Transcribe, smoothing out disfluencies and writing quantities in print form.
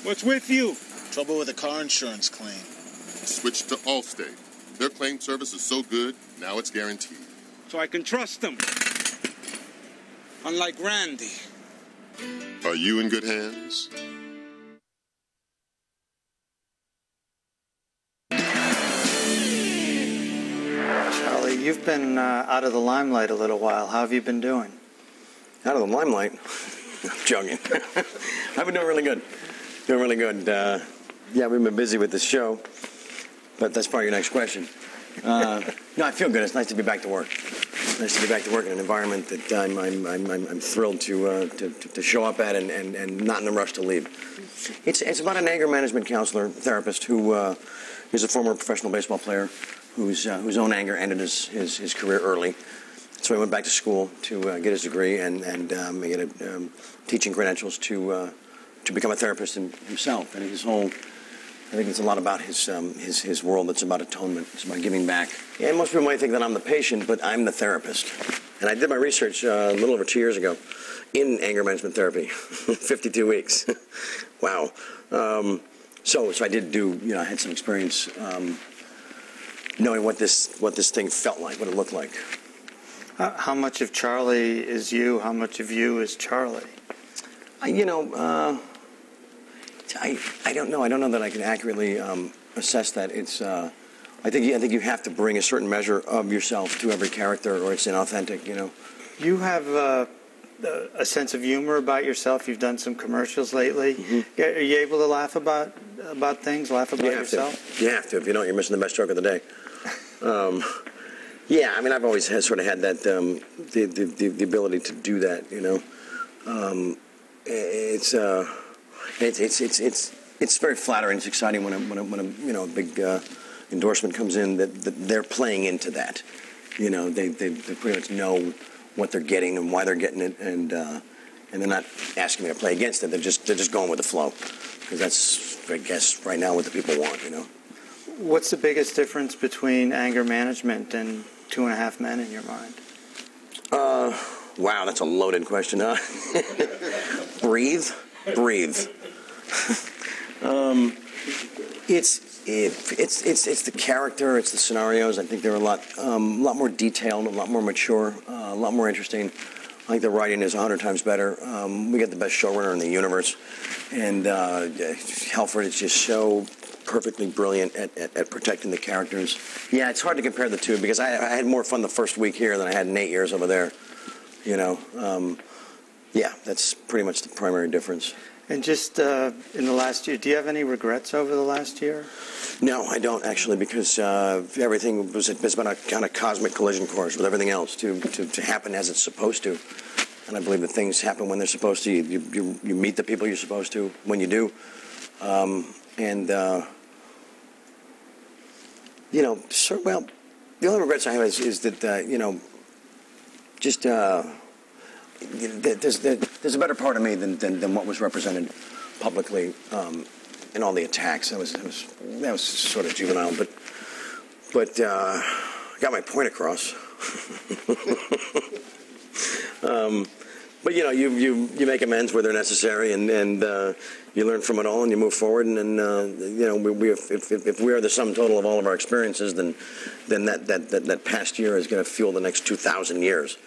What's with you? Trouble with a car insurance claim. Switched to Allstate. Their claim service is so good, now it's guaranteed. So I can trust them. Unlike Randy. Are you in good hands? Charlie, you've been out of the limelight a little while. How have you been doing? Out of the limelight? I'm joking. I've been doing really good. Doing really good. Yeah, we've been busy with this show, but that's probably your next question. No, I feel good. It's nice to be back to work. Nice to be back to work in an environment that I'm thrilled to show up at and not in a rush to leave. It's about an anger management counselor, therapist who is a former professional baseball player whose own anger ended his career early. So he went back to school to get his degree and get teaching credentials to become a therapist himself. And his whole, I think it's a lot about his world. It's about atonement. It's about giving back. Yeah, most people might think that I'm the patient, but I'm the therapist. And I did my research a little over 2 years ago in anger management therapy, 52 weeks. Wow. So I did do, I had some experience knowing what this thing felt like, what it looked like. How much of Charlie is you? How much of you is Charlie? I don't know. I don't know that I can accurately assess that. It's. I think you have to bring a certain measure of yourself to every character, or it's inauthentic. You have a sense of humor about yourself. You've done some commercials lately. Mm-hmm. Are you able to laugh about things? Laugh about yourself? You have to. If you don't, you're missing the best joke of the day. Yeah, I mean, I've always sort of had that the ability to do that. It's very flattering. It's exciting when a big endorsement comes in that they're playing into that. They pretty much know what they're getting and why they're getting it, and they're not asking me to play against it. They're just going with the flow, because that's, I guess, right now what the people want. What's the biggest difference between anger management and 2.5 Men in your mind? Wow, that's a loaded question. Breathe. It's the character, it's the scenarios. I think they're a lot more detailed, a lot more mature, a lot more interesting. I think the writing is 100 times better. We got the best showrunner in the universe, and Halford is just so perfectly brilliant at protecting the characters. Yeah, it's hard to compare the two, because I had more fun the first week here than I had in 8 years over there. Yeah, that's pretty much the primary difference. And just in the last year, do you have any regrets over the last year? No, I don't, actually, because everything has been a kind of cosmic collision course with everything else to happen as it's supposed to. And I believe that things happen when they're supposed to. You meet the people you're supposed to when you do. Well, the only regrets I have is that, there's a better part of me than what was represented publicly in all the attacks. That was sort of juvenile, but I got my point across. But you make amends where they're necessary, and you learn from it all, and you move forward. And if we are the sum total of all of our experiences, then that past year is going to fuel the next 2,000 years.